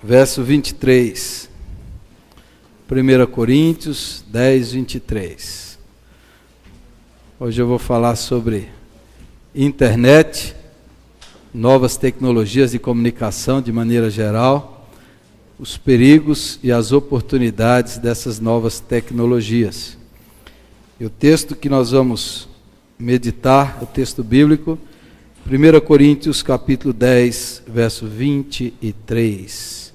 verso 23. 1 Coríntios 10, 23. Hoje eu vou falar sobre internet, novas tecnologias de comunicação de maneira geral, os perigos e as oportunidades dessas novas tecnologias. E o texto que nós vamos meditar, o texto bíblico, 1 Coríntios capítulo 10, verso 23.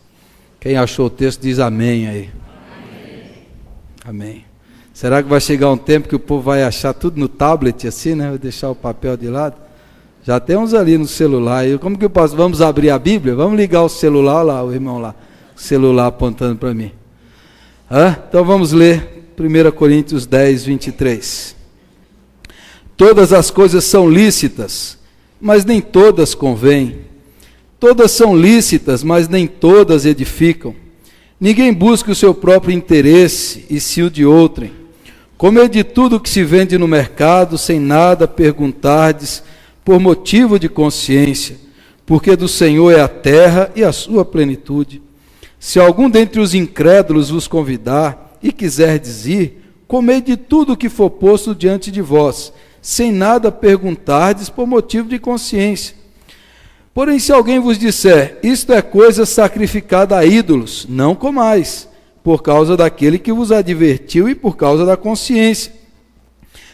Quem achou o texto diz amém aí. Amém. Amém. Será que vai chegar um tempo que o povo vai achar tudo no tablet assim, né? Vai deixar o papel de lado? Já tem uns ali no celular. E como que eu posso? Vamos abrir a Bíblia? Vamos ligar o celular lá, o irmão lá. O celular apontando para mim. Então vamos ler 1 Coríntios 10, 23. Todas as coisas são lícitas, mas nem todas convêm. Todas são lícitas, mas nem todas edificam. Ninguém busca o seu próprio interesse, e sim o de outrem. Comei de tudo que se vende no mercado, sem nada perguntardes, por motivo de consciência, porque do Senhor é a terra e a sua plenitude. Se algum dentre os incrédulos vos convidar, e quiserdes ir, comei de tudo que for posto diante de vós, sem nada perguntardes por motivo de consciência. Porém, se alguém vos disser, isto é coisa sacrificada a ídolos, não comais, por causa daquele que vos advertiu e por causa da consciência.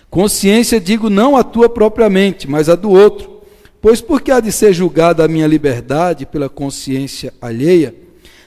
Consciência digo não a tua propriamente, mas a do outro. Pois por que há de ser julgada a minha liberdade pela consciência alheia?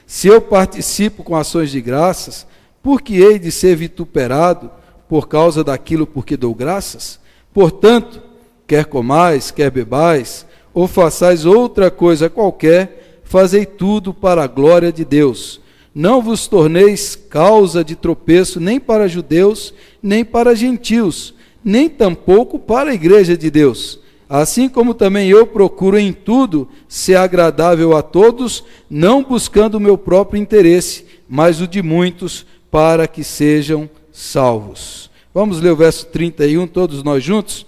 Se eu participo com ações de graças, por que hei de ser vituperado por causa daquilo por que dou graças? Portanto, quer comais, quer bebais, ou façais outra coisa qualquer, fazei tudo para a glória de Deus. Não vos torneis causa de tropeço nem para judeus, nem para gentios, nem tampouco para a igreja de Deus. Assim como também eu procuro em tudo ser agradável a todos, não buscando o meu próprio interesse, mas o de muitos, para que sejam salvos. Vamos ler o verso 31, todos nós juntos?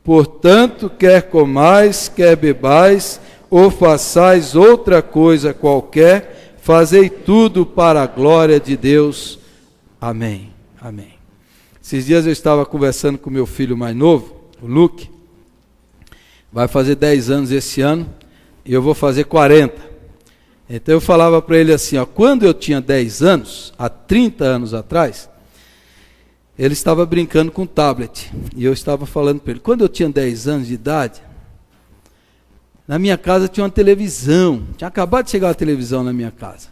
Portanto, quer comais, quer bebais, ou façais outra coisa qualquer, fazei tudo para a glória de Deus. Amém. Amém. Esses dias eu estava conversando com meu filho mais novo, o Luke. Vai fazer 10 anos esse ano, e eu vou fazer 40. Então eu falava para ele assim, quando eu tinha 10 anos, há 30 anos atrás, ele estava brincando com o tablet, e eu estava falando para ele, quando eu tinha 10 anos de idade, na minha casa tinha uma televisão, tinha acabado de chegar uma televisão na minha casa,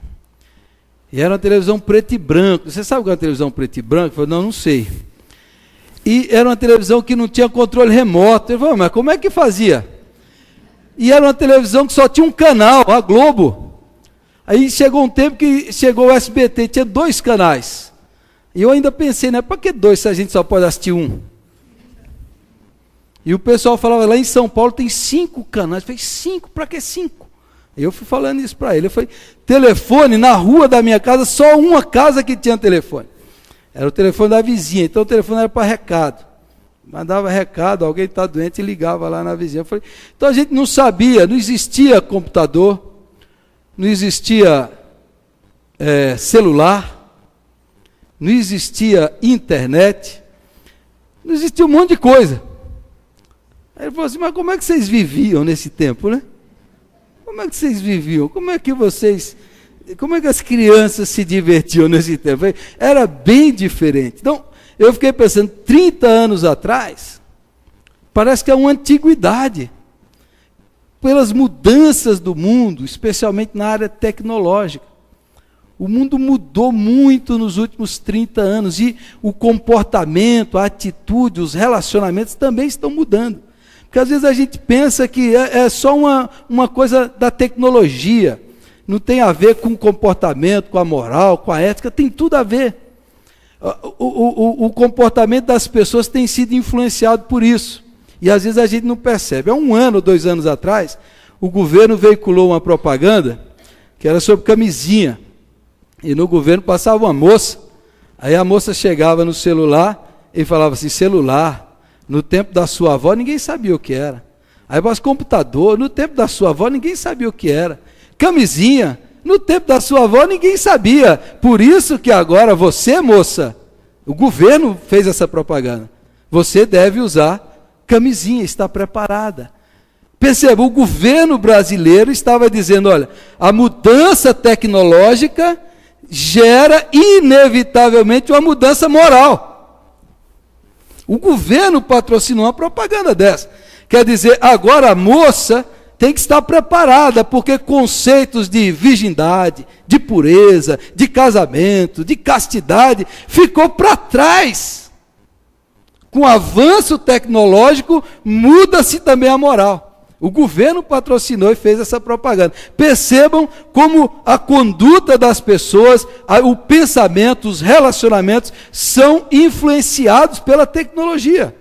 e era uma televisão preto e branco. Você sabe o que é uma televisão preto e branco? Eu falei, não sei. E era uma televisão que não tinha controle remoto. Ele falou, mas como é que fazia? E era uma televisão que só tinha um canal, a Globo. Aí chegou um tempo que chegou o SBT, tinha 2 canais. E eu ainda pensei, né, para que 2 se a gente só pode assistir um? E o pessoal falava, lá em São Paulo tem 5 canais. Eu falei, 5? Para que 5? Eu fui falando isso para ele. Eu falei, telefone na rua da minha casa, só uma casa que tinha telefone. Era o telefone da vizinha, então o telefone era para recado. Mandava recado, alguém está doente e ligava lá na vizinha. Eu falei, então a gente não sabia, não existia computador, não existia celular, não existia internet, não existia um monte de coisa. Aí ele falou assim, mas como é que vocês viviam nesse tempo, né? Como é que vocês viviam? Como é que as crianças se divertiam nesse tempo? Era bem diferente. Então, eu fiquei pensando, 30 anos atrás, parece que é uma antiguidade. Pelas mudanças do mundo, especialmente na área tecnológica. O mundo mudou muito nos últimos 30 anos e o comportamento, a atitude, os relacionamentos também estão mudando. Porque às vezes a gente pensa que é só uma coisa da tecnologia, não tem a ver com o comportamento, com a moral, com a ética, tem tudo a ver. O comportamento das pessoas tem sido influenciado por isso. E às vezes a gente não percebe. Há 1 ano, 2 anos atrás, o governo veiculou uma propaganda que era sobre camisinha. E no governo passava uma moça. Aí a moça chegava no celular e falava assim, celular, no tempo da sua avó ninguém sabia o que era. Aí mas computador, no tempo da sua avó ninguém sabia o que era. Camisinha, no No tempo da sua avó ninguém sabia. Por isso que agora você, moça, o governo fez essa propaganda. Você deve usar camisinha, está preparada. Perceba, o governo brasileiro estava dizendo, olha, a mudança tecnológica gera inevitavelmente uma mudança moral. O governo patrocinou uma propaganda dessa. Quer dizer, agora a moça tem que estar preparada, porque conceitos de virgindade, de pureza, de casamento, de castidade, ficou para trás. Com o avanço tecnológico, muda-se também a moral. O governo patrocinou e fez essa propaganda. Percebam como a conduta das pessoas, o pensamento, os relacionamentos são influenciados pela tecnologia.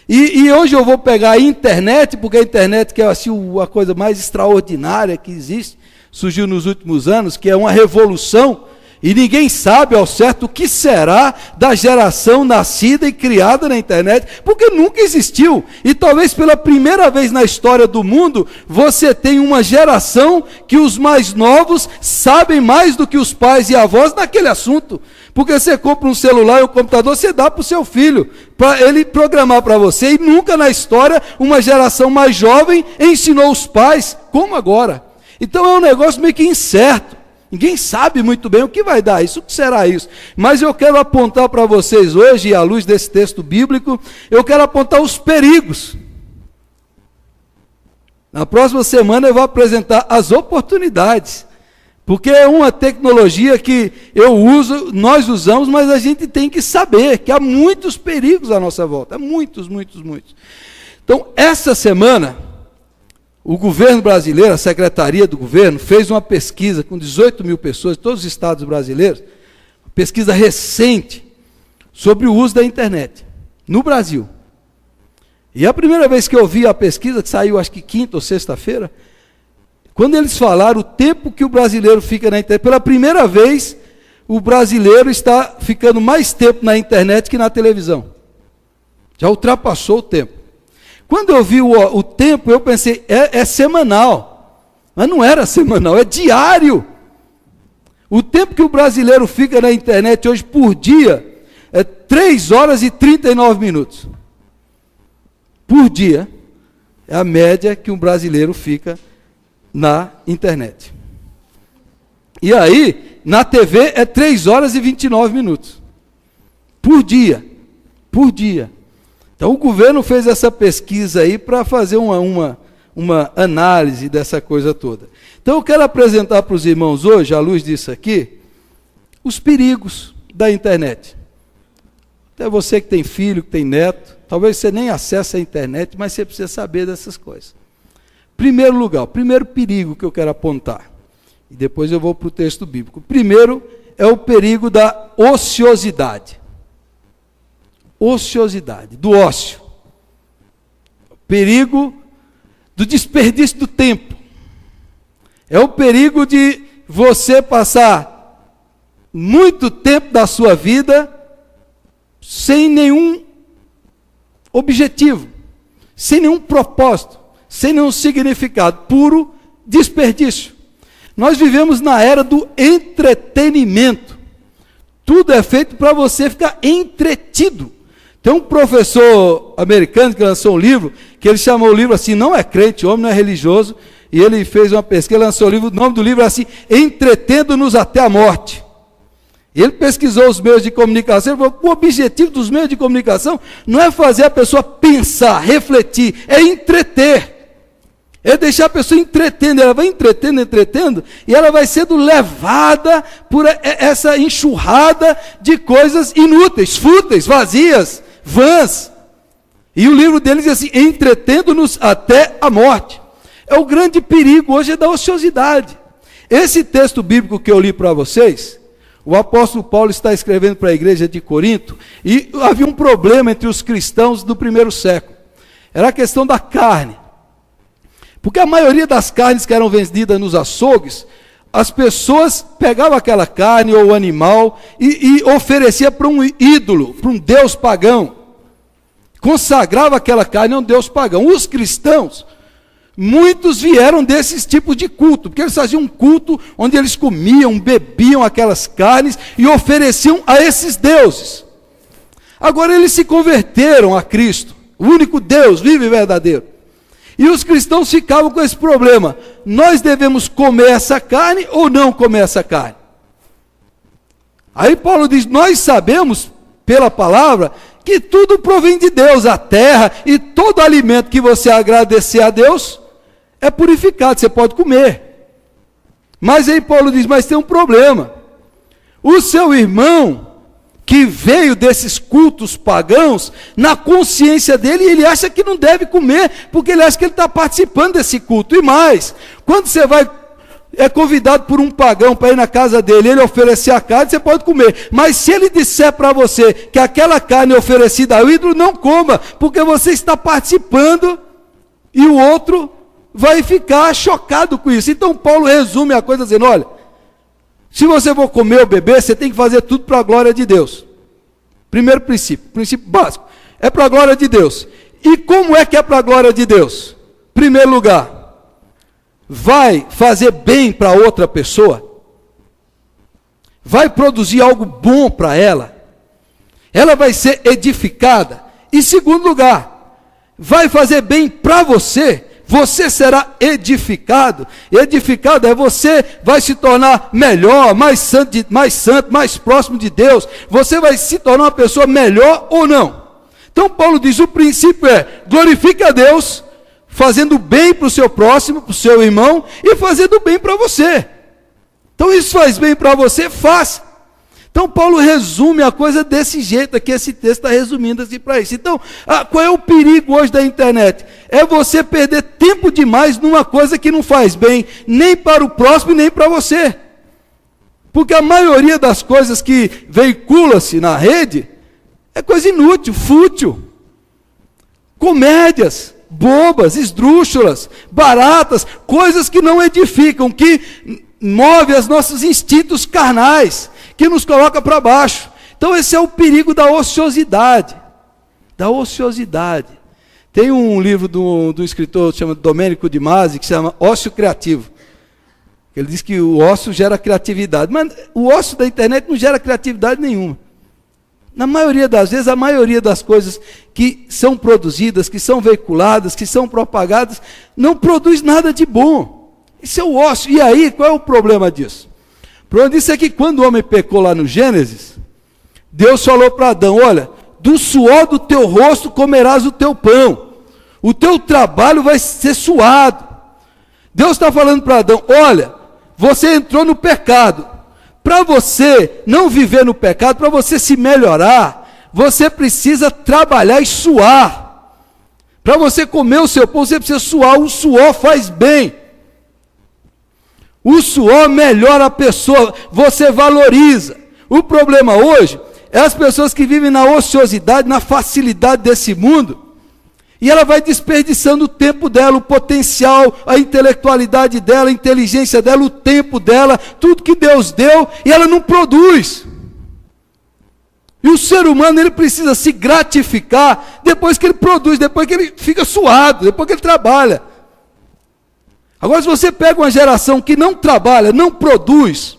E hoje eu vou pegar a internet, porque a internet que é assim, a coisa mais extraordinária que existe, surgiu nos últimos anos, que é uma revolução, e ninguém sabe ao certo o que será da geração nascida e criada na internet, porque nunca existiu. E talvez pela primeira vez na história do mundo, você tem uma geração que os mais novos sabem mais do que os pais e avós naquele assunto. Porque você compra um celular e um computador, você dá para o seu filho, para ele programar para você, e nunca na história uma geração mais jovem ensinou os pais, como agora. Então é um negócio meio que incerto. Ninguém sabe muito bem o que vai dar isso, o que será isso. Mas eu quero apontar para vocês hoje, à luz desse texto bíblico, eu quero apontar os perigos. Na próxima semana eu vou apresentar as oportunidades. Porque é uma tecnologia que eu uso, nós usamos, mas a gente tem que saber que há muitos perigos à nossa volta. Muitos. Então, essa semana, o governo brasileiro, a secretaria do governo, fez uma pesquisa com 18 mil pessoas, de todos os estados brasileiros, uma pesquisa recente, sobre o uso da internet, no Brasil. E a primeira vez que eu vi a pesquisa, que saiu acho que quinta ou sexta-feira, quando eles falaram o tempo que o brasileiro fica na internet, pela primeira vez, o brasileiro está ficando mais tempo na internet que na televisão. Já ultrapassou o tempo. Quando eu vi o tempo, eu pensei, é semanal. Mas não era semanal, é diário. O tempo que o brasileiro fica na internet hoje por dia é 3 horas e 39 minutos. Por dia, é a média que um brasileiro fica na internet. E aí, na TV é 3 horas e 29 minutos. Por dia. Então o governo fez essa pesquisa aí para fazer uma análise dessa coisa toda. Então eu quero apresentar para os irmãos hoje, à luz disso aqui, os perigos da internet. Até você que tem filho, que tem neto, talvez você nem acesse a internet, mas você precisa saber dessas coisas. Primeiro lugar, o primeiro perigo que eu quero apontar, e depois eu vou para o texto bíblico. Primeiro é o perigo da ociosidade. Ociosidade, do ócio. Perigo do desperdício do tempo. É o perigo de você passar muito tempo da sua vida sem nenhum objetivo, sem nenhum propósito, sem nenhum significado, puro desperdício. Nós vivemos na era do entretenimento. Tudo é feito para você ficar entretido. Tem um professor americano que lançou um livro, que ele chamou o livro assim, não é crente, homem não é religioso, e ele fez uma pesquisa, lançou o livro, o nome do livro é assim, Entretendo-nos até a Morte. Ele pesquisou os meios de comunicação, ele falou, o objetivo dos meios de comunicação não é fazer a pessoa pensar, refletir, é entreter. É deixar a pessoa entretendo, ela vai entretendo, e ela vai sendo levada por essa enxurrada de coisas inúteis, fúteis, vazias, vãs. E o livro dele diz assim, entretendo-nos até a morte. É o grande perigo hoje é da ociosidade. Esse texto bíblico que eu li para vocês, o apóstolo Paulo está escrevendo para a igreja de Corinto, e havia um problema entre os cristãos do primeiro século. Era a questão da carne. Porque a maioria das carnes que eram vendidas nos açougues, as pessoas pegavam aquela carne ou animal e oferecia para um ídolo, para um deus pagão. Consagrava aquela carne a um deus pagão. Os cristãos Muitos vieram desses tipos de culto, porque eles faziam um culto onde eles comiam, bebiam aquelas carnes e ofereciam a esses deuses. Agora eles se converteram a Cristo, o único Deus vivo e verdadeiro. E os cristãos ficavam com esse problema: nós devemos comer essa carne ou não comer essa carne? Aí Paulo diz: nós sabemos pela palavra que tudo provém de Deus, a terra e todo alimento que você agradecer a Deus é purificado, você pode comer. Mas aí Paulo diz: mas tem um problema. O seu irmão, que veio desses cultos pagãos, na consciência dele, ele acha que não deve comer, porque ele acha que ele está participando desse culto. E mais, quando você é convidado por um pagão para ir na casa dele, ele oferecer a carne, você pode comer. Mas se ele disser para você que aquela carne é oferecida ao ídolo, não coma, porque você está participando e o outro vai ficar chocado com isso. Então Paulo resume a coisa dizendo: olha, se você for comer ou beber, você tem que fazer tudo para a glória de Deus. Primeiro princípio básico, é para a glória de Deus. E como é que é para a glória de Deus? Primeiro lugar, vai fazer bem para outra pessoa? Vai produzir algo bom para ela? Ela vai ser edificada? E segundo lugar, vai fazer bem para você? Você será edificado. Edificado é você vai se tornar melhor, mais santo, mais próximo de Deus. Você vai se tornar uma pessoa melhor ou não? Então Paulo diz: o princípio é: glorifique a Deus, fazendo bem para o seu próximo, para o seu irmão, e fazendo bem para você. Então isso faz bem para você, faça. Então Paulo resume a coisa desse jeito aqui, esse texto está resumindo assim para isso. Então, qual é o perigo hoje da internet? É você perder tempo demais numa coisa que não faz bem, nem para o próximo nem para você. Porque a maioria das coisas que veicula-se na rede é coisa inútil, fútil. Comédias bobas, esdrúxulas, baratas, coisas que não edificam, que movem os nossos instintos carnais, que nos coloca para baixo. Então esse é o perigo da ociosidade. Da ociosidade. Tem um livro do escritor chamado Domênico de Masi, que se chama Ócio Criativo. Ele diz que o ócio gera criatividade, mas o ócio da internet não gera criatividade nenhuma. Na maioria das vezes, a maioria das coisas que são produzidas, que são veiculadas, que são propagadas, não produz nada de bom. Isso é o ócio. E aí, qual é o problema disso? O problema disso é que quando o homem pecou lá no Gênesis, Deus falou para Adão: olha, do suor do teu rosto comerás o teu pão, o teu trabalho vai ser suado. Deus está falando para Adão: olha, você entrou no pecado. Para você não viver no pecado, para você se melhorar, você precisa trabalhar e suar. Para você comer o seu pão, você precisa suar. O suor faz bem. O suor melhora a pessoa, você valoriza. O problema hoje é as pessoas que vivem na ociosidade, na facilidade desse mundo, e ela vai desperdiçando o tempo dela, o potencial, a intelectualidade dela, a inteligência dela, o tempo dela, tudo que Deus deu, e ela não produz. E o ser humano, ele precisa se gratificar depois que ele produz, depois que ele fica suado, depois que ele trabalha. Agora, se você pega uma geração que não trabalha, não produz,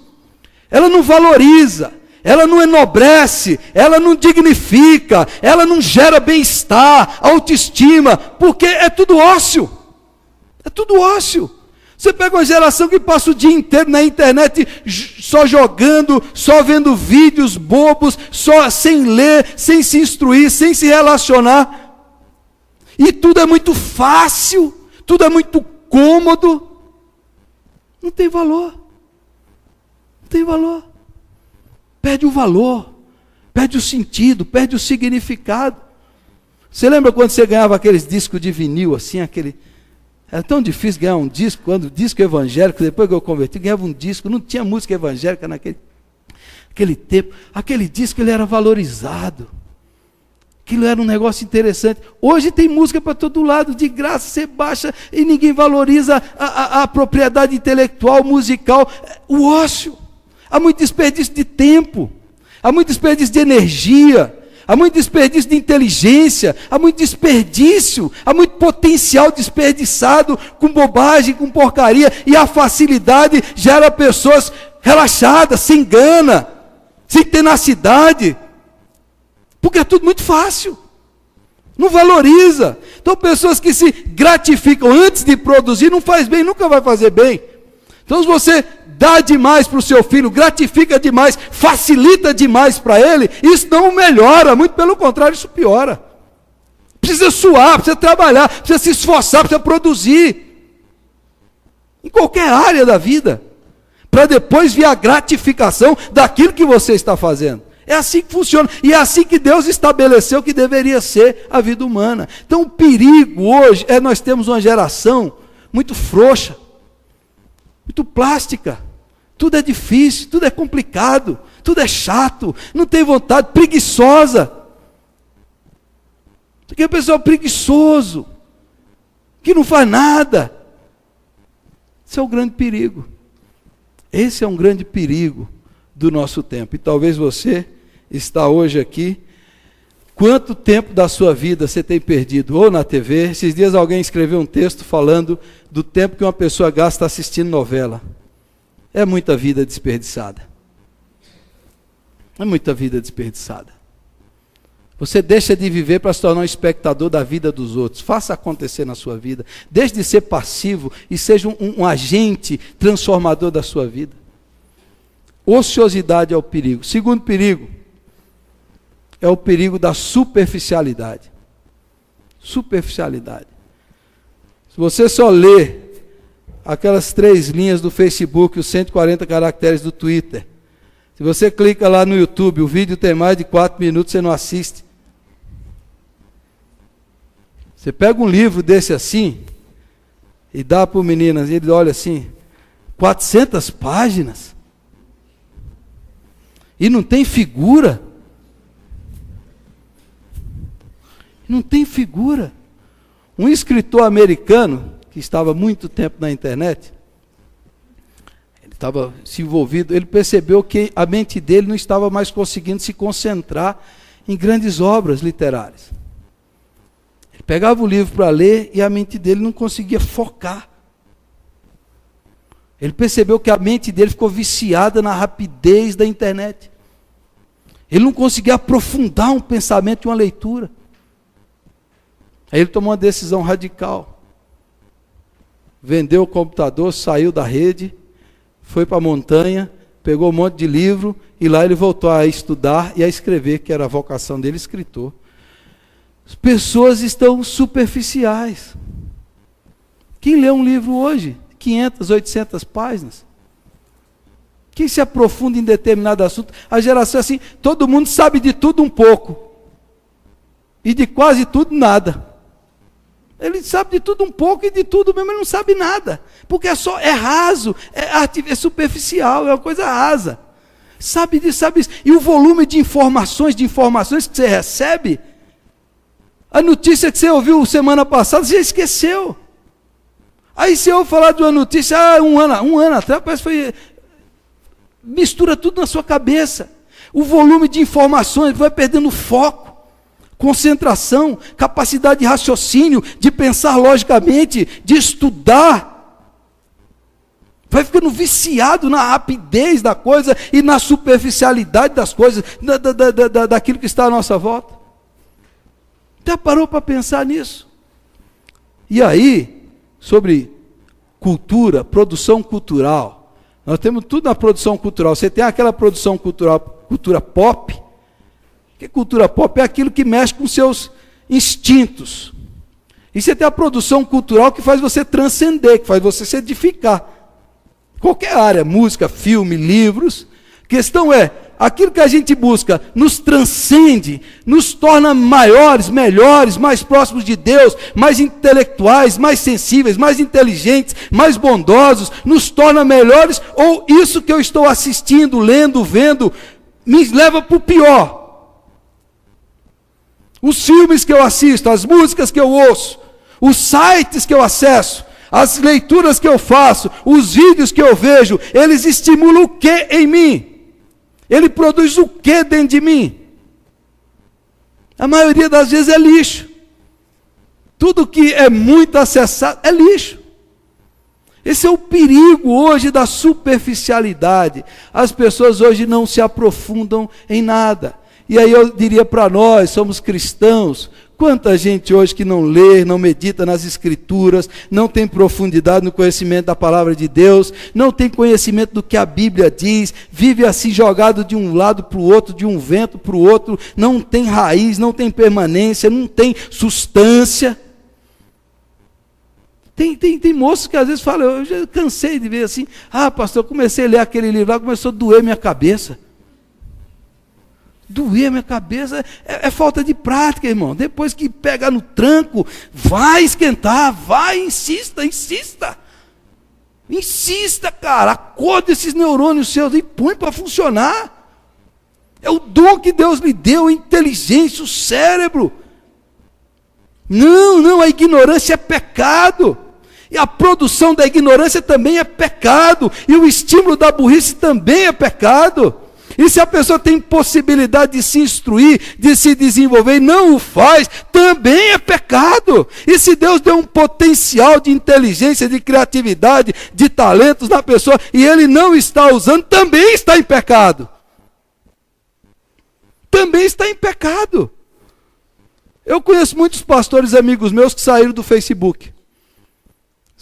ela não valoriza, ela não enobrece, ela não dignifica, ela não gera bem-estar, autoestima, porque é tudo ócio. É tudo ócio. Você pega uma geração que passa o dia inteiro na internet só jogando, só vendo vídeos bobos, só sem ler, sem se instruir, sem se relacionar. E tudo é muito fácil, tudo é muito cômodo. Não tem valor. Não tem valor. Perde o valor, perde o sentido, perde o significado. Você lembra quando você ganhava aqueles discos de vinil, assim, era tão difícil ganhar um disco, quando disco evangélico, depois que eu converti, ganhava um disco, não tinha música evangélica naquele tempo. Aquele disco, ele era valorizado. Aquilo era um negócio interessante. Hoje tem música para todo lado, de graça, você baixa e ninguém valoriza a propriedade intelectual, musical, o ócio. Há muito desperdício de tempo, há muito desperdício de energia, Há muito desperdício de inteligência, há muito desperdício, há muito potencial desperdiçado com bobagem, com porcaria, e a facilidade gera pessoas relaxadas, sem gana, sem tenacidade, porque é tudo muito fácil, não valoriza. Então pessoas que se gratificam antes de produzir, não faz bem, nunca vai fazer bem. Então se você dá demais para o seu filho, gratifica demais, facilita demais para ele, isso não melhora, muito pelo contrário, isso piora. Precisa suar, precisa trabalhar, precisa se esforçar, precisa produzir, em qualquer área da vida, para depois vir a gratificação daquilo que você está fazendo. É assim que funciona, e é assim que Deus estabeleceu que deveria ser a vida humana. Então o perigo hoje é nós temos uma geração muito frouxa, muito plástica, tudo é difícil, tudo é complicado, tudo é chato, não tem vontade, preguiçosa. Porque é um pessoal preguiçoso, que não faz nada. Esse é o grande perigo. Esse é um grande perigo do nosso tempo. E talvez você está hoje aqui, quanto tempo da sua vida você tem perdido? Ou na TV, esses dias alguém escreveu um texto falando do tempo que uma pessoa gasta assistindo novela. É muita vida desperdiçada. É muita vida desperdiçada. Você deixa de viver para se tornar um espectador da vida dos outros. Faça acontecer na sua vida. Deixe de ser passivo e seja um agente transformador da sua vida. Ociosidade é o perigo. Segundo perigo, é o perigo da superficialidade. Superficialidade. Se você só lê aquelas 3 linhas do Facebook, os 140 caracteres do Twitter, se você clica lá no YouTube, o vídeo tem mais de 4 minutos, você não assiste. Você pega um livro desse assim, e dá para o menino, e ele olha assim, 400 páginas, e não tem figura. Não tem figura. Um escritor americano, que estava muito tempo na internet, ele estava se envolvido, ele percebeu que a mente dele não estava mais conseguindo se concentrar em grandes obras literárias. Ele pegava o livro para ler e a mente dele não conseguia focar. Ele percebeu que a mente dele ficou viciada na rapidez da internet. Ele não conseguia aprofundar um pensamento e uma leitura. Aí ele tomou uma decisão radical. Vendeu o computador, saiu da rede, foi para a montanha, pegou um monte de livro, e lá ele voltou a estudar e a escrever, que era a vocação dele, escritor. As pessoas estão superficiais. Quem lê um livro hoje? 500, 800 páginas. Quem se aprofunda em determinado assunto? A geração é assim, todo mundo sabe de tudo um pouco. E de quase tudo nada. Ele sabe de tudo um pouco e de tudo mesmo, ele não sabe nada. Porque é raso, é superficial, é uma coisa rasa. Sabe disso, sabe isso. E o volume de informações que você recebe, a notícia que você ouviu semana passada, você já esqueceu. Aí se eu falar de uma notícia, um ano atrás, parece que foi... Mistura tudo na sua cabeça. O volume de informações vai perdendo foco. Concentração, capacidade de raciocínio, de pensar logicamente, de estudar. Vai ficando viciado na rapidez da coisa e na superficialidade das coisas, daquilo que está à nossa volta. Já parou para pensar nisso? E aí, sobre cultura, produção cultural, nós temos tudo na produção cultural. Você tem aquela produção cultural, cultura pop. Porque cultura pop é aquilo que mexe com seus instintos. E você tem a produção cultural que faz você transcender, que faz você se edificar. Qualquer área, música, filme, livros. A questão é, aquilo que a gente busca nos transcende, nos torna maiores, melhores, mais próximos de Deus, mais intelectuais, mais sensíveis, mais inteligentes, mais bondosos, nos torna melhores, ou isso que eu estou assistindo, lendo, vendo, me leva para o pior. Os filmes que eu assisto, as músicas que eu ouço, os sites que eu acesso, as leituras que eu faço, os vídeos que eu vejo, eles estimulam o que em mim? Ele produz o que dentro de mim? A maioria das vezes é lixo. Tudo que é muito acessado é lixo. Esse é o perigo hoje da superficialidade. As pessoas hoje não se aprofundam em nada. E aí eu diria para nós, somos cristãos, quanta gente hoje que não lê, não medita nas Escrituras, não tem profundidade no conhecimento da palavra de Deus, não tem conhecimento do que a Bíblia diz, vive assim jogado de um lado para o outro, de um vento para o outro, não tem raiz, não tem permanência, não tem substância. Tem moços que às vezes falam, eu já cansei de ver assim, pastor, eu comecei a ler aquele livro lá, começou a doer minha cabeça. Doer minha cabeça é falta de prática, irmão. Depois que pega no tranco, vai esquentar, vai, insista. Insista, cara, acorda esses neurônios seus e põe para funcionar. É o dom que Deus lhe deu, a inteligência, o cérebro. Não, a ignorância é pecado. E a produção da ignorância também é pecado. E o estímulo da burrice também é pecado. E se a pessoa tem possibilidade de se instruir, de se desenvolver e não o faz, também é pecado. E se Deus deu um potencial de inteligência, de criatividade, de talentos na pessoa, e ele não está usando, também está em pecado. Também está em pecado. Eu conheço muitos pastores amigos meus que saíram do Facebook.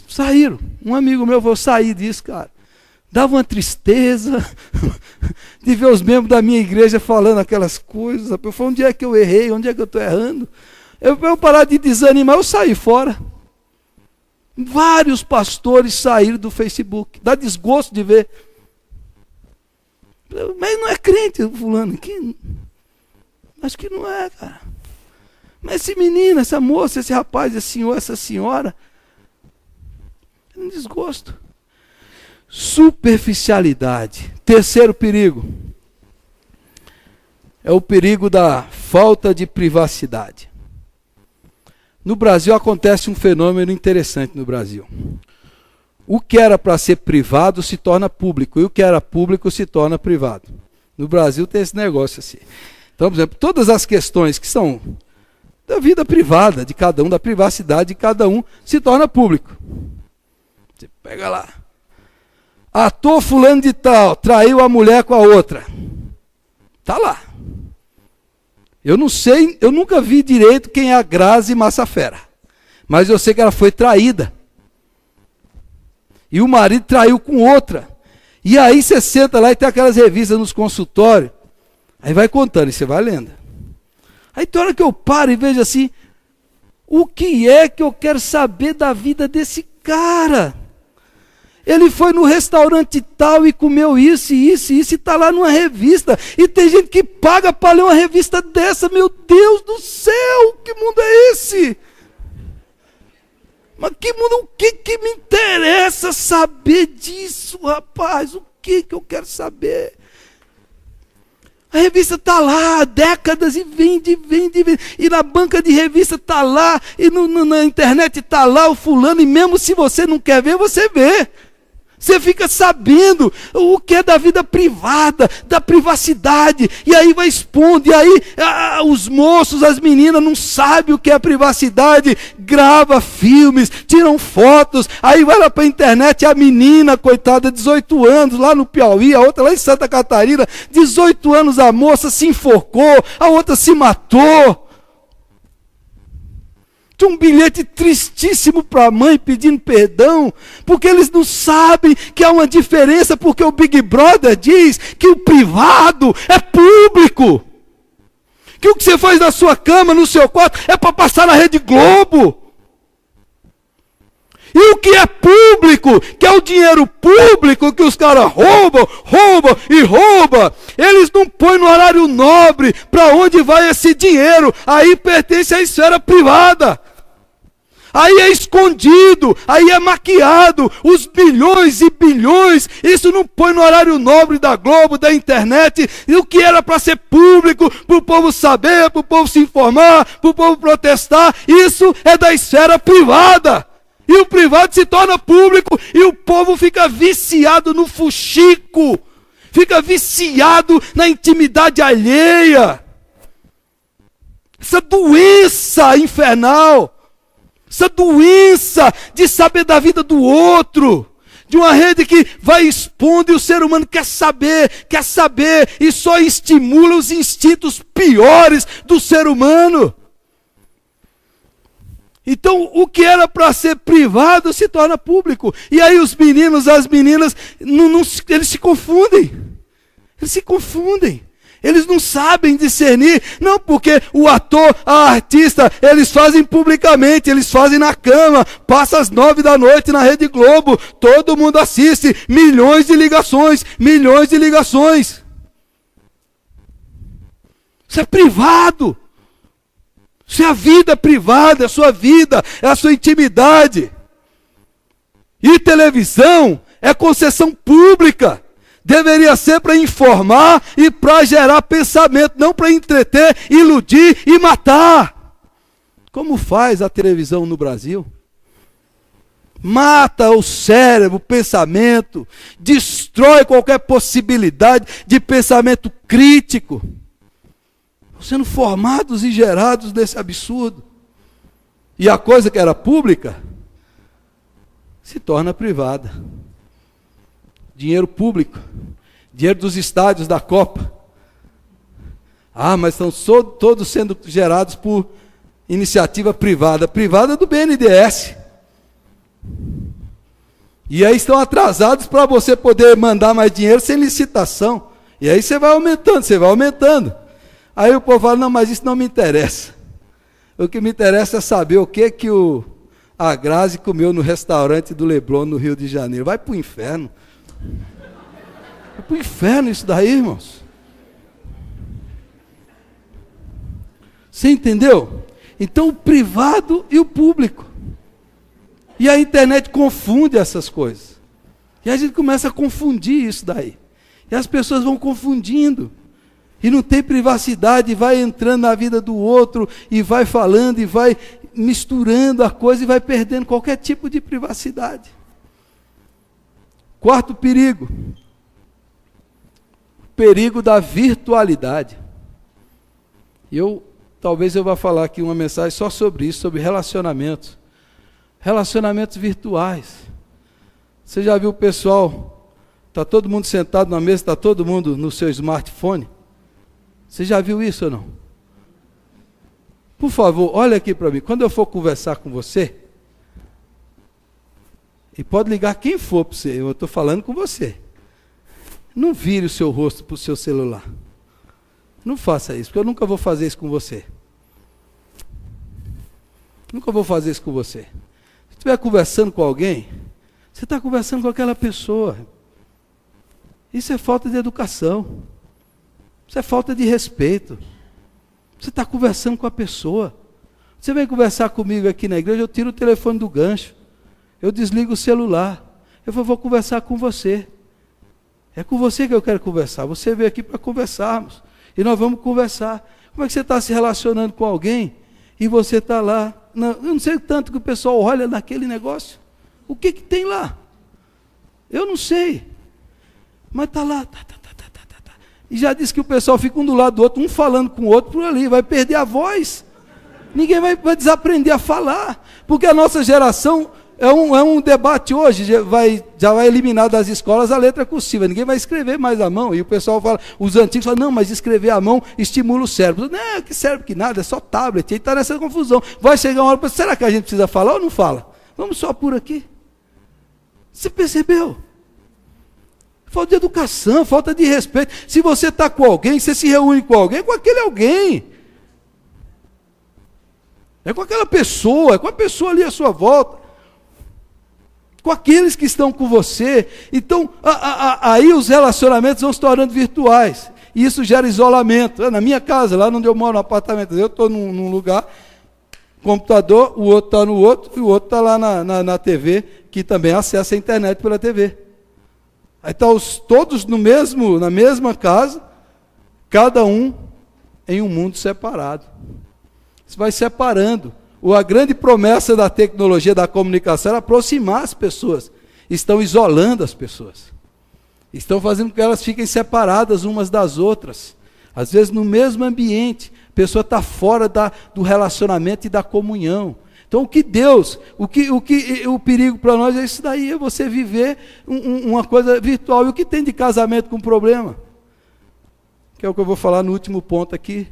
Saíram. Um amigo meu falou, sair disso, cara. Dava uma tristeza de ver os membros da minha igreja falando aquelas coisas. Eu falei, onde é que eu errei? Onde é que eu estou errando? Eu parar de desanimar, eu saí fora. Vários pastores saíram do Facebook. Dá desgosto de ver. Mas não é crente, fulano. Acho que não é, cara. Mas esse menino, essa moça, esse rapaz, esse senhor, essa senhora, é um desgosto. Superficialidade. Terceiro perigo é o perigo da falta de privacidade. No Brasil acontece um fenômeno interessante no Brasil. O que era para ser privado se torna público, e o que era público se torna privado. No Brasil tem esse negócio assim. Então, por exemplo, todas as questões que são da vida privada de cada um, da privacidade de cada um, se torna público. Você pega lá. Ator fulano de tal, traiu a mulher com a outra. Está lá. Eu não sei, eu nunca vi direito quem é a Grazi Massafera. Mas eu sei que ela foi traída. E o marido traiu com outra. E aí você senta lá e tem aquelas revistas nos consultórios. Aí vai contando e você vai lendo. Aí tem hora que eu paro e vejo assim, o que é que eu quero saber da vida desse cara? Ele foi no restaurante tal e comeu isso e está lá numa revista. E tem gente que paga para ler uma revista dessa. Meu Deus do céu, que mundo é esse? Mas que mundo, o que me interessa saber disso, rapaz? O que eu quero saber? A revista está lá há décadas e vende. E na banca de revista está lá, e na internet está lá o fulano, e mesmo se você não quer ver, você vê. Você fica sabendo o que é da vida privada, da privacidade, e aí vai expondo, e aí os moços, as meninas não sabem o que é privacidade, grava filmes, tiram fotos, aí vai lá para a internet, a menina, coitada, 18 anos, lá no Piauí, a outra lá em Santa Catarina, 18 anos a moça se enforcou, a outra se matou. Tinha um bilhete tristíssimo para a mãe pedindo perdão, porque eles não sabem que há uma diferença, porque o Big Brother diz que o privado é público, que o que você faz na sua cama, no seu quarto, é para passar na Rede Globo. E o que é público, que é o dinheiro público que os caras roubam, eles não põem no horário nobre para onde vai esse dinheiro, aí pertence à esfera privada. Aí é escondido, aí é maquiado, os bilhões e bilhões, isso não põe no horário nobre da Globo, da internet, e o que era para ser público, para o povo saber, para o povo se informar, para o povo protestar, isso é da esfera privada. E o privado se torna público, e o povo fica viciado no fuxico, fica viciado na intimidade alheia. essa doença infernal, essa doença de saber da vida do outro, de uma rede que vai expondo e o ser humano quer saber, e só estimula os instintos piores do ser humano. Então, o que era para ser privado se torna público. E aí os meninos, as meninas, eles se confundem. Eles não sabem discernir. Não, porque o ator, a artista, eles fazem publicamente, eles fazem na cama. Passa às 9 da noite na Rede Globo. Todo mundo assiste. Milhões de ligações. Isso é privado. Isso é a vida privada, é a sua vida, é a sua intimidade. E televisão é concessão pública. Deveria ser para informar e para gerar pensamento, não para entreter, iludir e matar. Como faz a televisão no Brasil? Mata o cérebro, o pensamento, destrói qualquer possibilidade de pensamento crítico. Sendo formados e gerados desse absurdo. E a coisa que era pública se torna privada. Dinheiro público, dinheiro dos estádios da Copa. Mas estão todos sendo gerados por iniciativa privada do BNDES. E aí estão atrasados para você poder mandar mais dinheiro sem licitação. E aí você vai aumentando. Aí o povo fala, não, mas isso não me interessa. O que me interessa é saber o que a Grazi comeu no restaurante do Leblon, no Rio de Janeiro. Vai para o inferno. Vai para o inferno isso daí, irmãos. Você entendeu? Então o privado e o público. E a internet confunde essas coisas. E a gente começa a confundir isso daí. E as pessoas vão confundindo. E não tem privacidade, e vai entrando na vida do outro, e vai falando, e vai misturando a coisa, e vai perdendo qualquer tipo de privacidade. Quarto perigo. O perigo da virtualidade. Talvez eu vá falar aqui uma mensagem só sobre isso, sobre relacionamentos. Relacionamentos virtuais. Você já viu o pessoal, está todo mundo sentado na mesa, está todo mundo no seu smartphone? Você já viu isso ou não? Por favor, olha aqui para mim. Quando eu for conversar com você, e pode ligar quem for para você, eu estou falando com você. Não vire o seu rosto para o seu celular. Não faça isso, porque eu nunca vou fazer isso com você. Nunca vou fazer isso com você. Se estiver conversando com alguém, você está conversando com aquela pessoa. Isso é falta de educação. Isso é falta de respeito. Você está conversando com a pessoa. Você vem conversar comigo aqui na igreja, eu tiro o telefone do gancho. Eu desligo o celular. Eu vou conversar com você. É com você que eu quero conversar. Você veio aqui para conversarmos. E nós vamos conversar. Como é que você está se relacionando com alguém e você está lá? Eu não sei tanto que o pessoal olha naquele negócio. O que tem lá? Eu não sei. Mas está lá. E já disse que o pessoal fica um do lado do outro, um falando com o outro por ali, vai perder a voz. Ninguém vai desaprender a falar, porque a nossa geração é um debate hoje, já vai eliminar das escolas a letra cursiva, ninguém vai escrever mais à mão, e o pessoal fala, os antigos falam, não, mas escrever à mão estimula o cérebro. Não, que cérebro que nada, é só tablet, aí está nessa confusão. Vai chegar uma hora, será que a gente precisa falar ou não fala? Vamos só por aqui. Você percebeu? Falta de educação, falta de respeito. Se você está com alguém, você se reúne com alguém, com aquele alguém. É com aquela pessoa, é com a pessoa ali à sua volta. Com aqueles que estão com você. Então, aí os relacionamentos vão se tornando virtuais. E isso gera isolamento. Na minha casa, lá onde eu moro, no apartamento, eu estou num lugar, computador, o outro está no outro, e o outro está lá na TV, que também acessa a internet pela TV. Aí estão todos na mesma casa, cada um em um mundo separado. Isso vai separando. A grande promessa da tecnologia, da comunicação, era aproximar as pessoas. Estão isolando as pessoas. Estão fazendo com que elas fiquem separadas umas das outras. Às vezes no mesmo ambiente, a pessoa está fora do relacionamento e da comunhão. Então o perigo para nós é isso daí, é você viver uma coisa virtual. E o que tem de casamento com problema? Que é o que eu vou falar no último ponto aqui.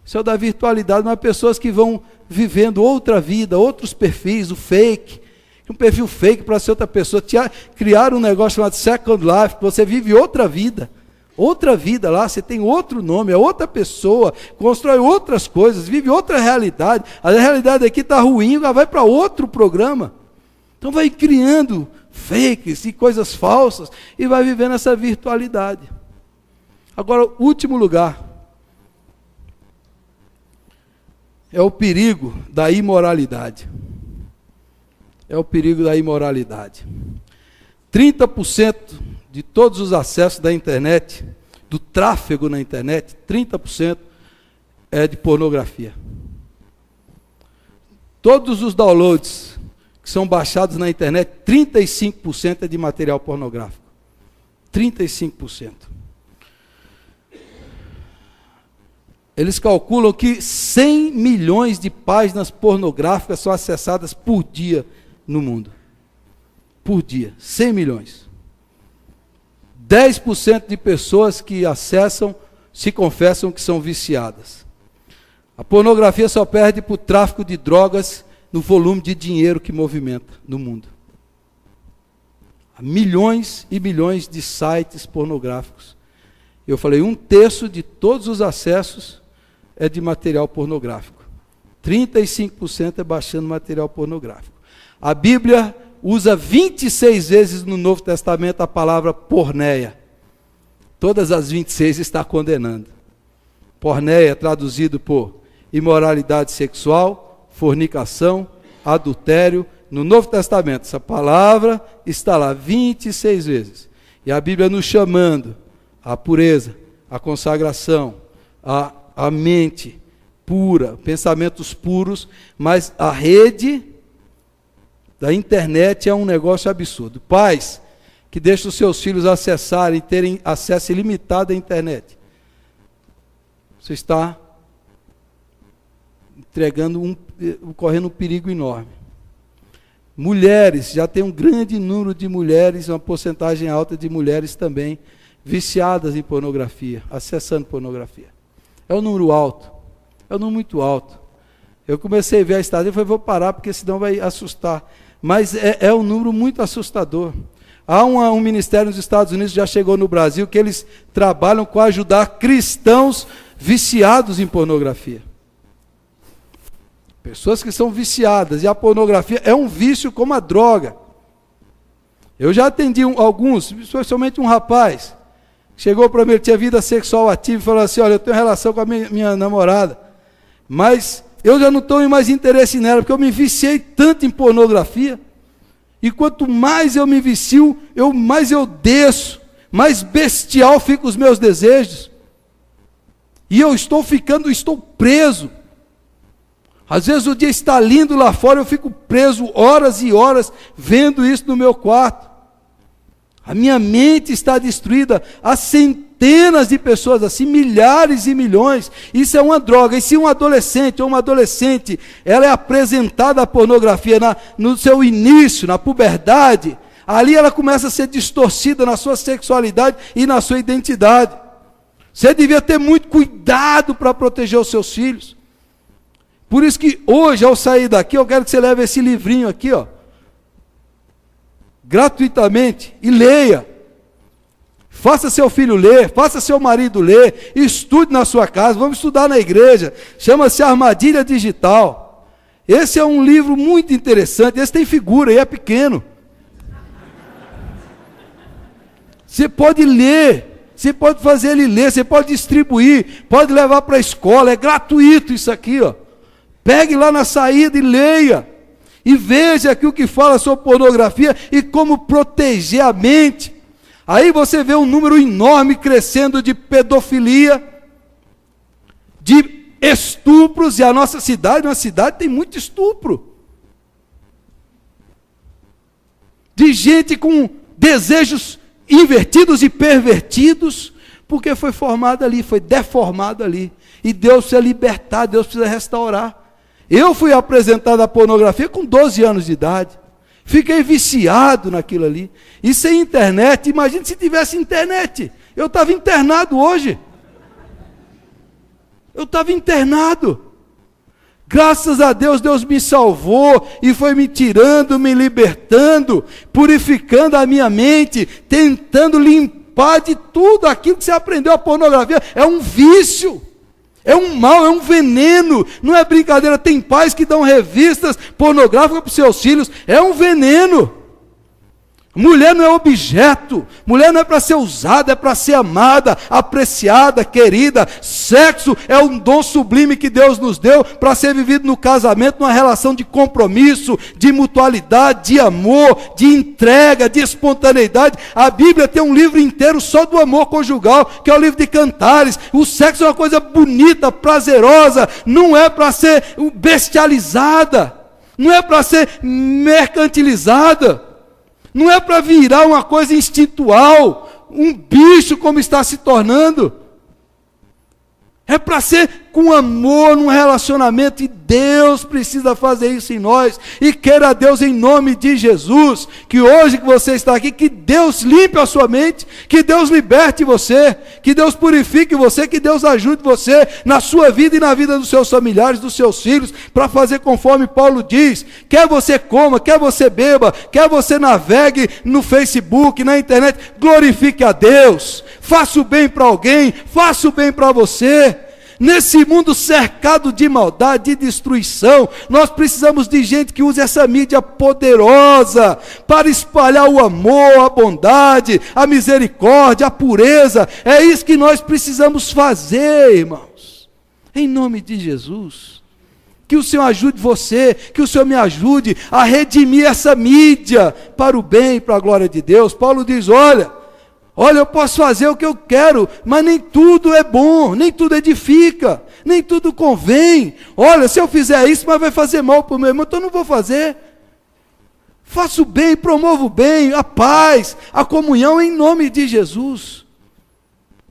Isso é o da virtualidade, mas pessoas que vão vivendo outra vida, outros perfis, o fake, um perfil fake para ser outra pessoa, criar um negócio chamado Second Life, que você vive outra vida lá, você tem outro nome, é outra pessoa, constrói outras coisas, vive outra realidade, a realidade aqui está ruim, vai para outro programa, então vai criando fakes e coisas falsas, e vai vivendo essa virtualidade. Agora, último lugar, é o perigo da imoralidade. É o perigo da imoralidade. 30% de todos os acessos da internet, do tráfego na internet, 30% é de pornografia. Todos os downloads que são baixados na internet, 35% é de material pornográfico. 35%. Eles calculam que 100 milhões de páginas pornográficas são acessadas por dia no mundo. Por dia, 100 milhões. 10% de pessoas que acessam se confessam que são viciadas. A pornografia só perde para o tráfico de drogas no volume de dinheiro que movimenta no mundo. Há milhões e milhões de sites pornográficos. Eu falei, 1/3 de todos os acessos é de material pornográfico. 35% é baixando material pornográfico. A Bíblia usa 26 vezes no Novo Testamento a palavra porneia. Todas as 26 está condenando. Porneia, traduzido por imoralidade sexual, fornicação, adultério. No Novo Testamento, essa palavra está lá 26 vezes. E a Bíblia nos chamando à pureza, à consagração, a mente pura, pensamentos puros, mas a rede da internet é um negócio absurdo. Pais que deixam os seus filhos acessarem, terem acesso ilimitado à internet. Você está correndo um perigo enorme. Mulheres, já tem um grande número de mulheres, uma porcentagem alta de mulheres também, viciadas em pornografia, acessando pornografia. É um número alto, é um número muito alto. Eu comecei a ver a estatística e falei, vou parar porque senão vai assustar. Mas é um número muito assustador. Há um ministério nos Estados Unidos, já chegou no Brasil, que eles trabalham com ajudar cristãos viciados em pornografia. Pessoas que são viciadas, e a pornografia é um vício como a droga. Eu já atendi alguns, especialmente um rapaz, chegou para mim, ele tinha vida sexual ativa, e falou assim, olha, eu tenho relação com a minha namorada, mas eu já não tenho mais interesse nela, porque eu me viciei tanto em pornografia, e quanto mais eu me vicio, mais eu desço, mais bestial ficam os meus desejos, e eu estou preso. Às vezes o dia está lindo lá fora, eu fico preso horas e horas, vendo isso no meu quarto. A minha mente está destruída. Há centenas de pessoas assim, milhares e milhões. Isso é uma droga. E se um adolescente ou uma adolescente, ela é apresentada à pornografia no seu início, na puberdade, ali ela começa a ser distorcida na sua sexualidade e na sua identidade. Você devia ter muito cuidado para proteger os seus filhos. Por isso que hoje, ao sair daqui, eu quero que você leve esse livrinho aqui, ó, gratuitamente, e leia. Faça seu filho ler, faça seu marido ler, estude na sua casa, vamos estudar na igreja, chama-se Armadilha Digital. Esse é um livro muito interessante, esse tem figura e é pequeno. Você pode ler, você pode fazer ele ler, você pode distribuir, pode levar para a escola, é gratuito isso aqui, ó. Pegue lá na saída e leia. E veja aqui o que fala sobre pornografia e como proteger a mente. Aí você vê um número enorme crescendo de pedofilia, de estupros, e a nossa cidade tem muito estupro. De gente com desejos invertidos e pervertidos, Porque foi formado ali, foi deformado ali. E Deus precisa libertar, Deus precisa restaurar. Eu fui apresentado à pornografia com 12 anos de idade. Fiquei viciado naquilo ali. E sem internet, imagine se tivesse internet. Eu estava internado hoje. Eu estava internado. Graças a Deus, Deus me salvou e foi me tirando, me libertando, purificando a minha mente, tentando limpar de tudo aquilo que você aprendeu. A pornografia é um vício, é um mal, é um veneno, não é brincadeira. Tem pais que dão revistas pornográficas para os seus filhos, é um veneno. Mulher não é objeto, mulher não é para ser usada, é para ser amada, apreciada, querida. Sexo é um dom sublime que Deus nos deu para ser vivido no casamento, numa relação de compromisso, de mutualidade, de amor, de entrega, de espontaneidade. A Bíblia tem um livro inteiro só do amor conjugal, que é o livro de Cantares. O sexo é uma coisa bonita, prazerosa, não é para ser bestializada, não é para ser mercantilizada. Não é para virar uma coisa instintual, um bicho como está se tornando. É para ser com amor, num relacionamento, e Deus precisa fazer isso em nós. E queira Deus, em nome de Jesus, que hoje que você está aqui, que Deus limpe a sua mente, que Deus liberte você, que Deus purifique você, que Deus ajude você na sua vida e na vida dos seus familiares, dos seus filhos, para fazer conforme Paulo diz. Quer você coma, quer você beba, quer você navegue no Facebook, na internet, glorifique a Deus, faça o bem para alguém, faça o bem para você. Nesse mundo cercado de maldade, de destruição, nós precisamos de gente que use essa mídia poderosa para espalhar o amor, a bondade, a misericórdia, a pureza. É isso que nós precisamos fazer, irmãos. Em nome de Jesus. Que o Senhor ajude você, que o Senhor me ajude a redimir essa mídia para o bem e para a glória de Deus. Paulo diz, olha, eu posso fazer o que eu quero, mas nem tudo é bom, nem tudo edifica, nem tudo convém. Olha, se eu fizer isso, mas vai fazer mal para o meu irmão, então eu não vou fazer. Faço o bem, promovo o bem, a paz, a comunhão em nome de Jesus.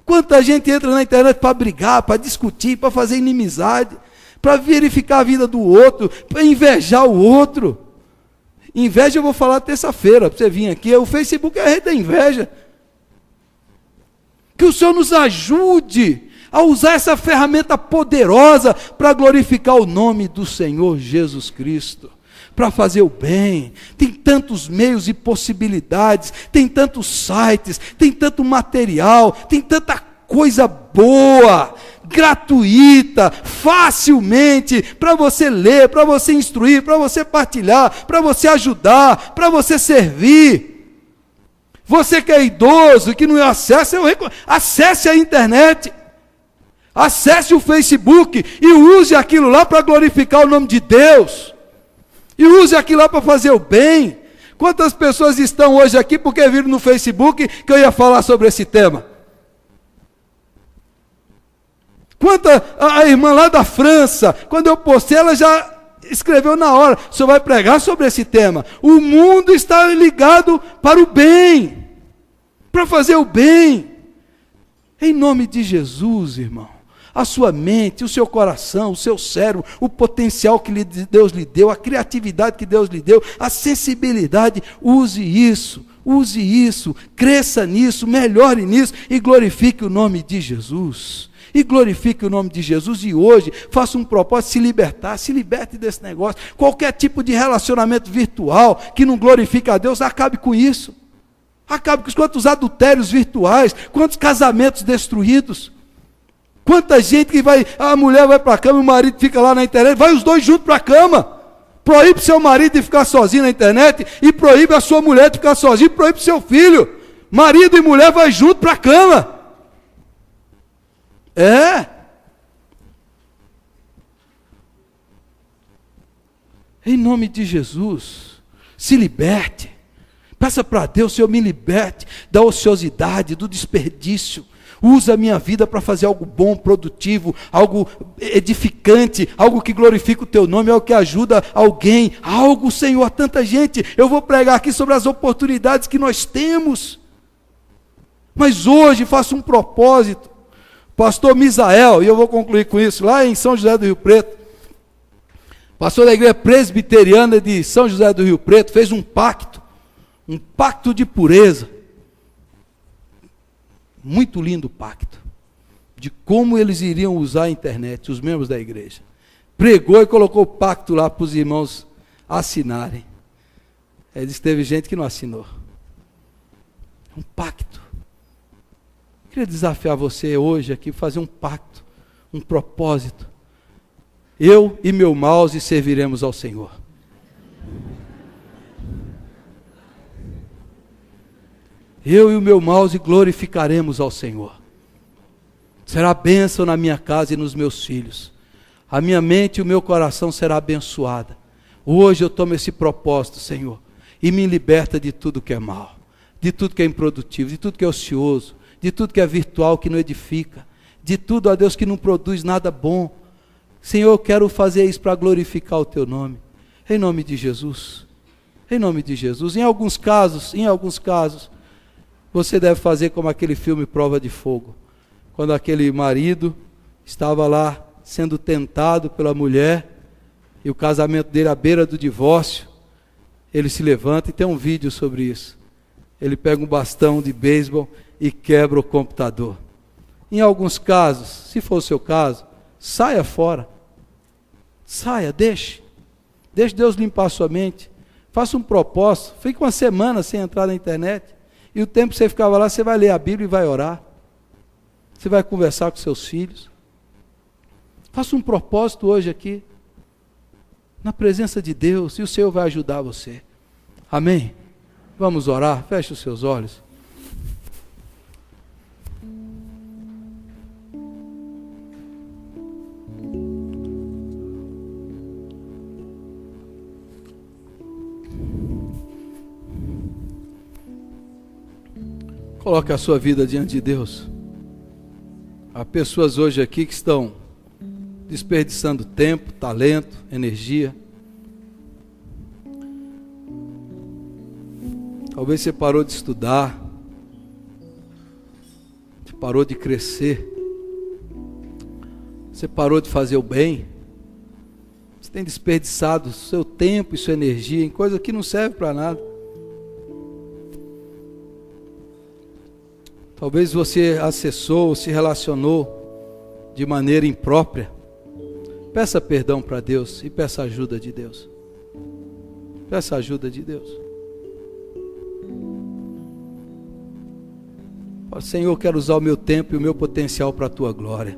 Quanta gente entra na internet para brigar, para discutir, para fazer inimizade, para verificar a vida do outro, para invejar o outro. Inveja eu vou falar terça-feira, para você vir aqui, o Facebook é a rede da inveja. Que o Senhor nos ajude a usar essa ferramenta poderosa para glorificar o nome do Senhor Jesus Cristo, para fazer o bem. Tem tantos meios e possibilidades, tem tantos sites, tem tanto material, tem tanta coisa boa, gratuita, facilmente, para você ler, para você instruir, para você partilhar, para você ajudar, para você servir. Você que é idoso, que não acessa, acesse a internet, acesse o Facebook e use aquilo lá para glorificar o nome de Deus, e use aquilo lá para fazer o bem. Quantas pessoas estão hoje aqui porque viram no Facebook que eu ia falar sobre esse tema? A irmã lá da França, quando eu postei, ela já escreveu na hora, o senhor vai pregar sobre esse tema. O mundo está ligado para o bem, para fazer o bem. Em nome de Jesus, irmão, a sua mente, o seu coração, o seu cérebro, o potencial que Deus lhe deu, a criatividade que Deus lhe deu, a sensibilidade, use isso, cresça nisso, melhore nisso e glorifique o nome de Jesus. E glorifique o nome de Jesus, e hoje faça um propósito, se liberte desse negócio. Qualquer tipo de relacionamento virtual que não glorifica a Deus, acabe com isso. Acabe com isso. Quantos adultérios virtuais, quantos casamentos destruídos. Quanta gente que a mulher vai para a cama e o marido fica lá na internet, vai os dois juntos para a cama. Proíbe seu marido de ficar sozinho na internet, e proíbe a sua mulher de ficar sozinha, proíbe seu filho. Marido e mulher vai junto para a cama. Em nome de Jesus, se liberte. Peça para Deus, Senhor, me liberte da ociosidade, do desperdício. Usa a minha vida para fazer algo bom, produtivo, algo edificante, algo que glorifica o teu nome, algo que ajuda alguém, algo, Senhor, a tanta gente. Eu vou pregar aqui sobre as oportunidades que nós temos. Mas hoje faça um propósito. Pastor Misael, e eu vou concluir com isso, lá em São José do Rio Preto, pastor da igreja presbiteriana de São José do Rio Preto, fez um pacto de pureza. Muito lindo o pacto, de como eles iriam usar a internet, os membros da igreja. Pregou e colocou o pacto lá para os irmãos assinarem. Aí disse que teve gente que não assinou. Um pacto. Queria desafiar você hoje aqui, fazer um pacto, um propósito. Eu e meu mouse serviremos ao Senhor. Eu e o meu mouse glorificaremos ao Senhor. Será bênção na minha casa e nos meus filhos. A minha mente e o meu coração será abençoada. Hoje eu tomo esse propósito, Senhor, e me liberta de tudo que é mal, de tudo que é improdutivo, de tudo que é ocioso, de tudo que é virtual, que não edifica, de tudo, ó Deus, que não produz nada bom. Senhor, eu quero fazer isso para glorificar o Teu nome, em nome de Jesus, em nome de Jesus. Em alguns casos, você deve fazer como aquele filme Prova de Fogo, quando aquele marido estava lá sendo tentado pela mulher, e o casamento dele à beira do divórcio, ele se levanta, e tem um vídeo sobre isso. Ele pega um bastão de beisebol e quebra o computador. Em alguns casos, se for o seu caso, saia fora. Saia, deixe Deus limpar a sua mente. Faça um propósito, fique uma semana sem entrar na internet, e o tempo que você ficava lá, você vai ler a Bíblia e vai orar. Você vai conversar com seus filhos. Faça um propósito hoje aqui, na presença de Deus, e o Senhor vai ajudar você. Amém? Vamos orar? Feche os seus olhos. Coloque a sua vida diante de Deus. Há pessoas hoje aqui que estão desperdiçando tempo, talento, energia. Talvez você parou de estudar, você parou de crescer, você parou de fazer o bem, você tem desperdiçado seu tempo e sua energia em coisa que não serve para nada. Talvez você acessou, se relacionou de maneira imprópria. Peça perdão para Deus e peça ajuda de Deus. Peça ajuda de Deus. Senhor, eu quero usar o meu tempo e o meu potencial para a Tua glória.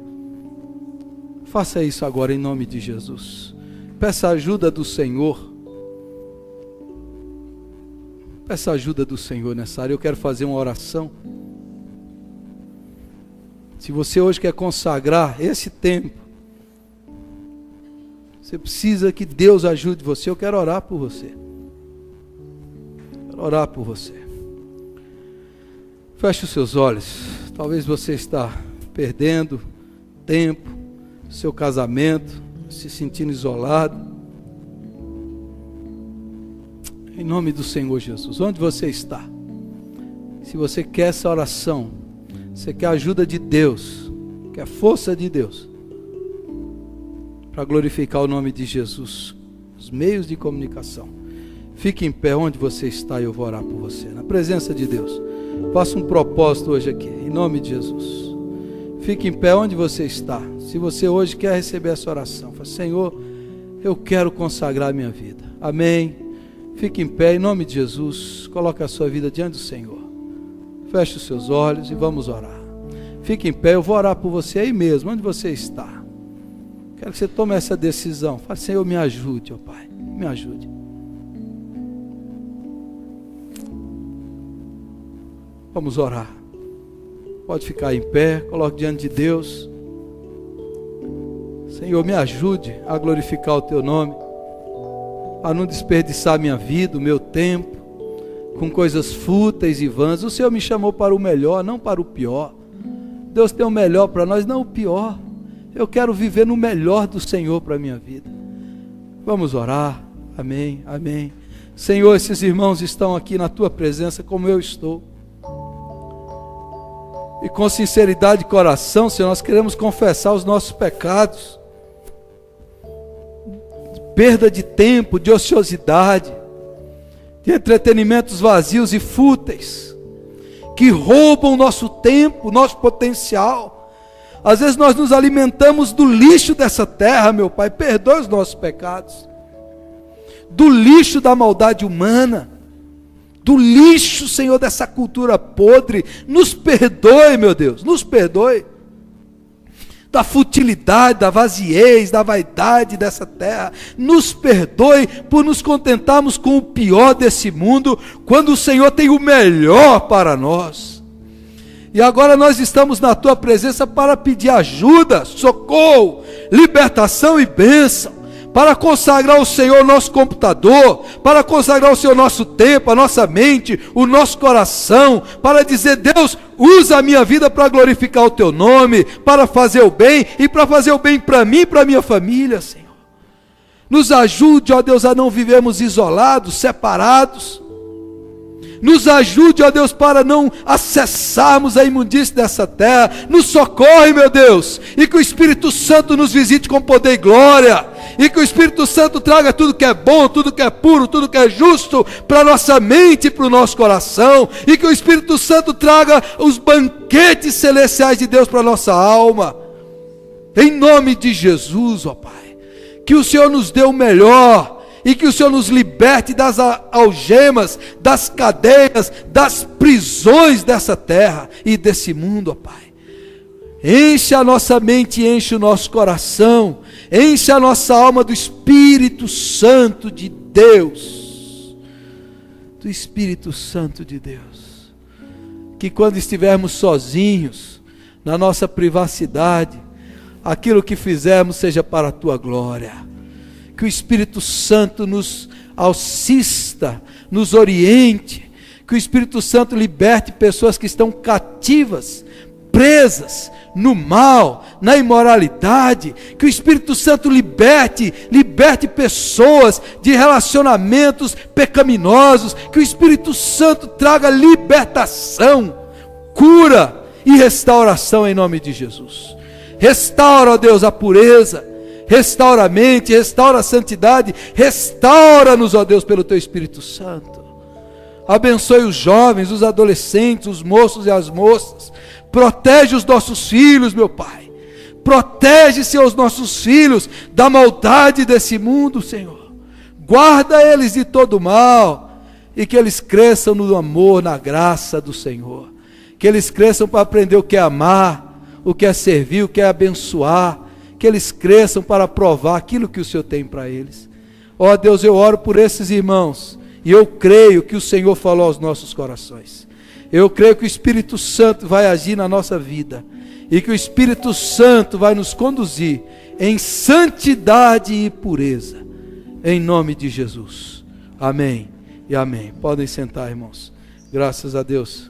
Faça isso agora em nome de Jesus. Peça ajuda do Senhor. Peça ajuda do Senhor nessa área. Eu quero fazer uma oração. Se você hoje quer consagrar esse tempo, você precisa que Deus ajude você. Eu quero orar por você. Quero orar por você. Feche os seus olhos. Talvez você está perdendo tempo, seu casamento, se sentindo isolado. Em nome do Senhor Jesus, onde você está? Se você quer essa oração, você quer a ajuda de Deus, quer a força de Deus, para glorificar o nome de Jesus, os meios de comunicação. Fique em pé onde você está e eu vou orar por você, na presença de Deus. Faça um propósito hoje aqui, em nome de Jesus. Fique em pé onde você está. Se você hoje quer receber essa oração, fala: Senhor, eu quero consagrar a minha vida. Amém. Fique em pé em nome de Jesus. Coloque a sua vida diante do Senhor. Feche os seus olhos e vamos orar. Fique em pé, eu vou orar por você aí mesmo, onde você está. Quero que você tome essa decisão. Fale: Senhor, me ajude, ó Pai, me ajude. Vamos orar. Pode ficar em pé, coloque diante de Deus. Senhor, me ajude a glorificar o Teu nome, a não desperdiçar minha vida, o meu tempo, com coisas fúteis e vãs. O Senhor me chamou para o melhor, não para o pior. Deus tem o melhor para nós, não o pior. Eu quero viver no melhor do Senhor para a minha vida. Vamos orar. Amém, amém. Senhor, esses irmãos estão aqui na Tua presença como eu estou. E com sinceridade de coração, Senhor, nós queremos confessar os nossos pecados. Perda de tempo, de ociosidade, de entretenimentos vazios e fúteis, que roubam o nosso tempo, nosso potencial. Às vezes nós nos alimentamos do lixo dessa terra, meu Pai, perdoe os nossos pecados, do lixo da maldade humana, do lixo, Senhor, dessa cultura podre. Nos perdoe, meu Deus, nos perdoe da futilidade, da vaziez, da vaidade dessa terra. Nos perdoe por nos contentarmos com o pior desse mundo, quando o Senhor tem o melhor para nós. E agora nós estamos na Tua presença para pedir ajuda, socorro, libertação e bênção, para consagrar ao Senhor nosso computador, para consagrar ao Senhor nosso tempo, a nossa mente, o nosso coração, para dizer: Deus, usa a minha vida para glorificar o Teu nome, para fazer o bem, e para fazer o bem para mim e para a minha família, Senhor. Nos ajude, ó Deus, a não vivermos isolados, separados. Nos ajude, ó Deus, para não acessarmos a imundície dessa terra. Nos socorre, meu Deus, e que o Espírito Santo nos visite com poder e glória, e que o Espírito Santo traga tudo que é bom, tudo que é puro, tudo que é justo para a nossa mente e para o nosso coração, e que o Espírito Santo traga os banquetes celestiais de Deus para a nossa alma, em nome de Jesus, ó Pai. Que o Senhor nos dê o melhor, e que o Senhor nos liberte das algemas, das cadeias, das prisões dessa terra e desse mundo, ó Pai. Enche a nossa mente, enche o nosso coração, enche a nossa alma do Espírito Santo de Deus, do Espírito Santo de Deus. Que quando estivermos sozinhos, na nossa privacidade, aquilo que fizermos seja para a Tua glória. Que o Espírito Santo nos assista, nos oriente, que o Espírito Santo liberte pessoas que estão cativas, presas no mal, na imoralidade. Que o Espírito Santo liberte pessoas de relacionamentos pecaminosos. Que o Espírito Santo traga libertação, cura e restauração em nome de Jesus. Restaura, ó Deus, a pureza, restaura a mente, restaura a santidade, restaura-nos, ó Deus, pelo Teu Espírito Santo. Abençoe os jovens, os adolescentes, os moços e as moças. Protege os nossos filhos, meu Pai. Protege, Senhor, os nossos filhos da maldade desse mundo, Senhor. Guarda eles de todo mal, e que eles cresçam no amor, na graça do Senhor. Que eles cresçam para aprender o que é amar, o que é servir, o que é abençoar. Que eles cresçam para provar aquilo que o Senhor tem para eles. Ó Deus, eu oro por esses irmãos, e eu creio que o Senhor falou aos nossos corações. Eu creio que o Espírito Santo vai agir na nossa vida, e que o Espírito Santo vai nos conduzir em santidade e pureza, em nome de Jesus. Amém e amém. Podem sentar, irmãos. Graças a Deus.